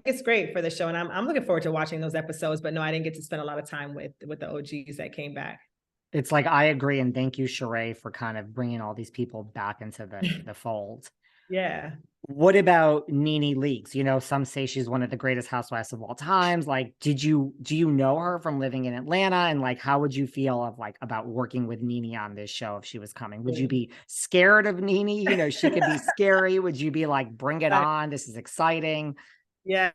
it's great for the show. And I'm looking forward to watching those episodes, but no, I didn't get to spend a lot of time with the OGs that came back. It's like, I agree. And thank you, Sheree, for kind of bringing all these people back into the fold. Yeah. What about Nene Leakes? You know, some say she's one of the greatest housewives of all times. Like, do you know her from living in Atlanta? And like, how would you feel of like about working with Nene on this show if she was coming? Would you be scared of Nene? You know, she could be scary. Would you be like, bring it on? This is exciting. Yeah.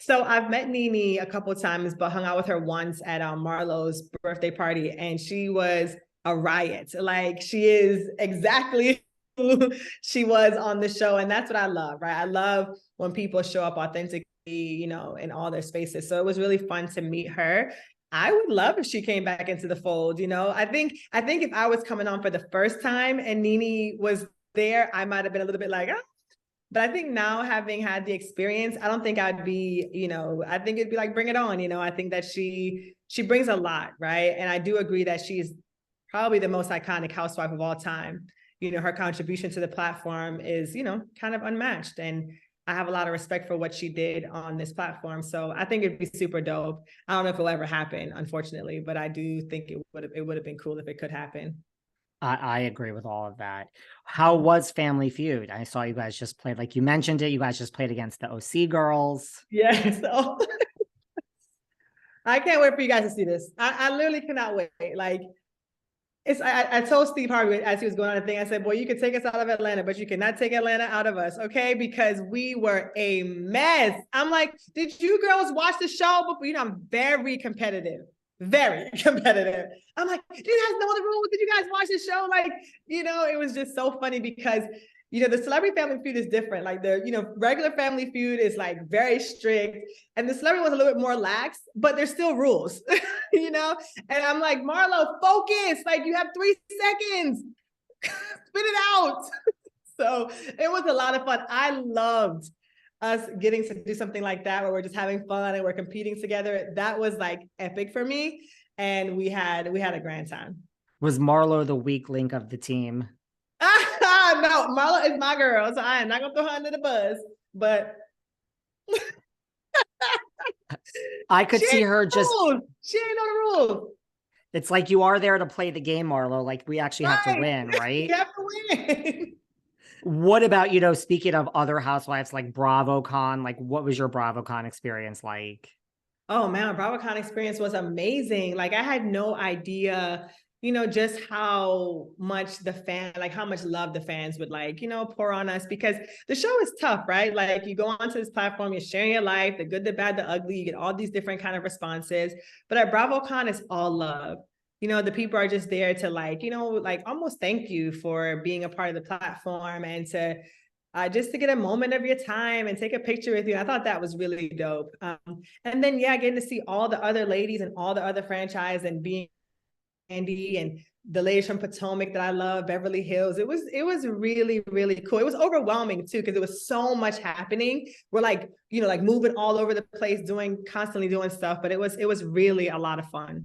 So I've met Nene a couple of times, but hung out with her once at Marlo's birthday party, and she was a riot. Like, she is exactly who she was on the show. And that's what I love, right? I love when people show up authentically, you know, in all their spaces. So it was really fun to meet her. I would love if she came back into the fold. You know, I think if I was coming on for the first time and Nene was there, I might have been a little bit like, ah. But I think now, having had the experience, I don't think I'd be, you know, I think it'd be like, bring it on. You know, I think that she brings a lot, right? And I do agree that she's probably the most iconic housewife of all time. You know, her contribution to the platform is, you know, kind of unmatched. And I have a lot of respect for what she did on this platform. So I think it'd be super dope. I don't know if it'll ever happen, unfortunately, but I do think it would have been cool if it could happen. I agree with all of that. How was Family Feud? I saw you guys just played, like you mentioned it, you guys just played against the OC girls. Yeah. So I can't wait for you guys to see this. I literally cannot wait. Like, I told Steve Harvey as he was going on the thing, I said, boy, you can take us out of Atlanta, but you cannot take Atlanta out of us, okay? Because we were a mess. I'm like, did you girls watch the show? But, you know, I'm very competitive. Very competitive. I'm like, do you guys know the rules? Did you guys watch the show? Like, you know, it was just so funny because, you know, the Celebrity Family Feud is different. Like, the, you know, regular Family Feud is like very strict, and the Celebrity was a little bit more lax, but there's still rules, you know? And I'm like, Marlo, focus. Like, you have 3 seconds. Spit it out. So it was a lot of fun. I loved us getting to do something like that where we're just having fun and we're competing together. That was like epic for me. And we had a grand time. Was Marlo the weak link of the team? No, Marlo is my girl, so I am not gonna throw her under the bus. But I could see her just. She ain't know the rules. It's like, you are there to play the game, Marlo. Like, we actually have to win, right? You have to win. What about, you know, speaking of other housewives like BravoCon, like what was your BravoCon experience like? Oh man, BravoCon experience was amazing. Like, I had no idea, you know, just how much how much love the fans would, like, you know, pour on us, because the show is tough, right? Like, you go onto this platform, you're sharing your life, the good, the bad, the ugly, you get all these different kind of responses. But at BravoCon, it's all love. You know, the people are just there to, like, you know, like almost thank you for being a part of the platform, and to just to get a moment of your time and take a picture with you. I thought that was really dope. And then, yeah, getting to see all the other ladies and all the other franchise, and being Kandi and the ladies from Potomac that I love, Beverly Hills. It was really, really cool. It was overwhelming too, because it was so much happening. We're like, you know, like moving all over the place, constantly doing stuff. But it was really a lot of fun.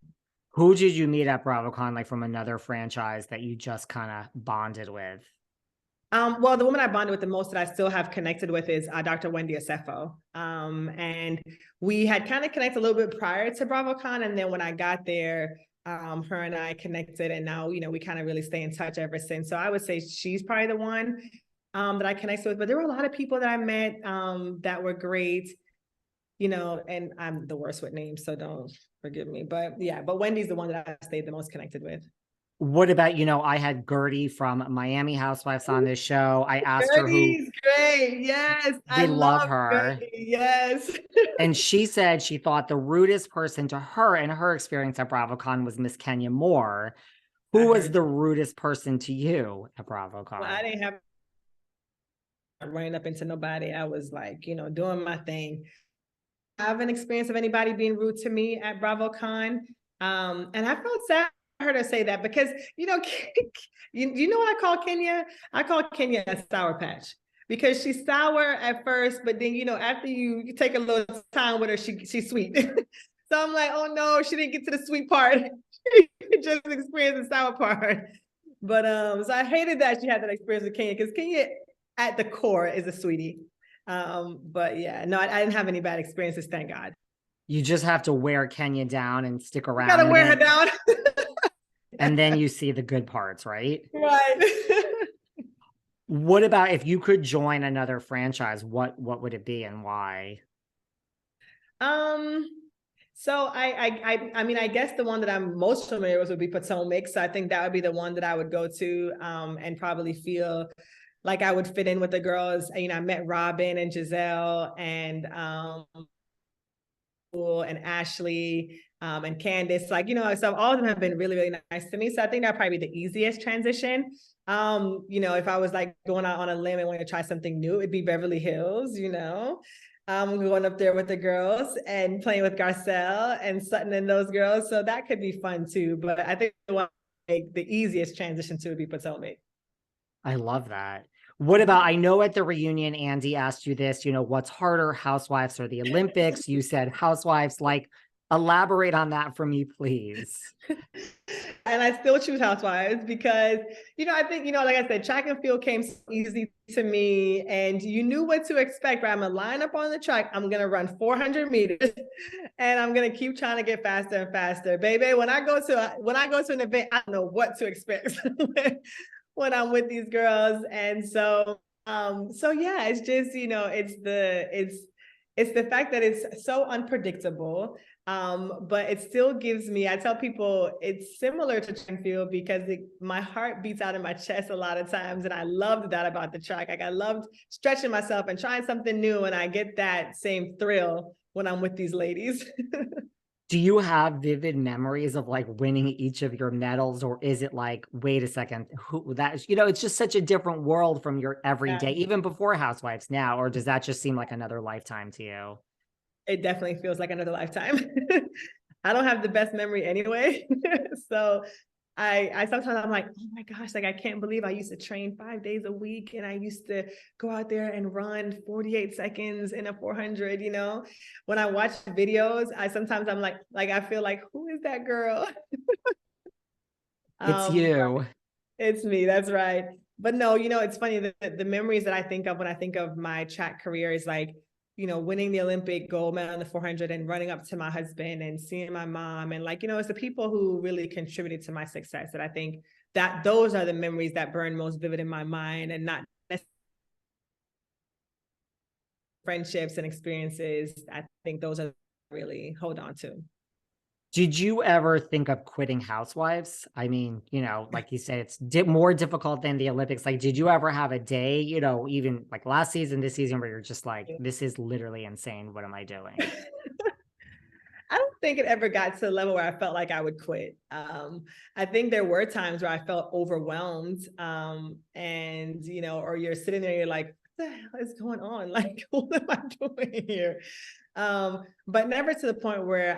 Who did you meet at BravoCon, like from another franchise that you just kind of bonded with? Well, the woman I bonded with the most that I still have connected with is Dr. Wendy Asefo. And we had kind of connected a little bit prior to BravoCon. And then when I got there, her and I connected, and now, you know, we kind of really stay in touch ever since. So I would say she's probably the one that I connected with. But there were a lot of people that I met that were great, you know, and I'm the worst with names, so don't forgive me. But yeah, but Wendy's the one that I stayed the most connected with. What about, you know, I had Gertie from Miami Housewives on this show. I asked her who. Gertie's great. Yes, I We love love her. Gertie. Yes. And she said she thought the rudest person to her in her experience at BravoCon was Miss Kenya Moore. Who was the rudest person to you at BravoCon? Well, I didn't have running up into nobody. I was like, you know, doing my thing. I have an experience of anybody being rude to me at BravoCon. And I felt sad for her to say that, because, you know, you know what I call Kenya? I call Kenya a Sour Patch, because she's sour at first, but then, you know, after you take a little time with her, she's sweet. So I'm like, oh no, she didn't get to the sweet part. She just experienced the sour part. But so I hated that she had that experience with Kenya, because Kenya at the core is a sweetie. But yeah, no, I didn't have any bad experiences, thank God. You just have to wear Kenya down and stick You around, gotta wear her down. and then you see the good parts, right? Right. What about if you could join another franchise? What would it be and why? Um, so I mean, I guess the one that I'm most familiar with would be Potomac. So I think that would be the one that I would go to, and probably feel like I would fit in with the girls. You know, I met Robin and Giselle and and Ashley, and Candace, like, you know, so all of them have been really, really nice to me. So I think that'd probably be the easiest transition. You know, if I was like going out on a limb and wanting to try something new, it'd be Beverly Hills, you know. Going up there with the girls and playing with Garcelle and Sutton and those girls. So that could be fun too. But I think the one like the easiest transition to would be Potomac. I love that. What about, I know at the reunion, Andy asked you this, you know, what's harder, Housewives or the Olympics? You said Housewives. Like, elaborate on that for me, please. And I still choose Housewives because, you know, I think, you know, like I said, track and field came so easy to me and you knew what to expect, right? I'm gonna line up on the track. I'm going to run 400 meters and I'm going to keep trying to get faster and faster. Baby, when I go to an event, I don't know what to expect when I'm with these girls. And so, so yeah, it's just, you know, it's the fact that it's so unpredictable. But it still gives me, I tell people it's similar to track and field because my heart beats out in my chest a lot of times. And I loved that about the track. Like I loved stretching myself and trying something new. And I get that same thrill when I'm with these ladies. Do you have vivid memories of like winning each of your medals, or is it like, wait a second, who that, you know, it's just such a different world from your everyday, Yeah. even before Housewives now, or does that just seem like another lifetime to you? It definitely feels like another lifetime. I don't have the best memory anyway. So I sometimes I'm like, oh my gosh, like I can't believe I used to train 5 days a week and I used to go out there and run 48 seconds in a 400, you know. When I watch videos, I'm like I feel like, who is that girl? It's um you. it's me, that's right. But no, you know, it's funny that the memories that I think of when I think of my track career is like, you know, winning the Olympic gold medal in the 400 and running up to my husband and seeing my mom. And like, you know, it's the people who really contributed to my success that I think that those are the memories that burn most vivid in my mind, and not friendships and experiences. I think those are really hold on to. Did you ever think of quitting Housewives? I mean, you know, like you said, it's more difficult than the Olympics. Like, did you ever have a day, you know, even like last season, this season, where you're just like, this is literally insane. What am I doing? I don't think it ever got to the level where I felt like I would quit. I think there were times where I felt overwhelmed, and, you know, or you're sitting there, you're like, what the hell is going on? Like, what am I doing here? But never to the point where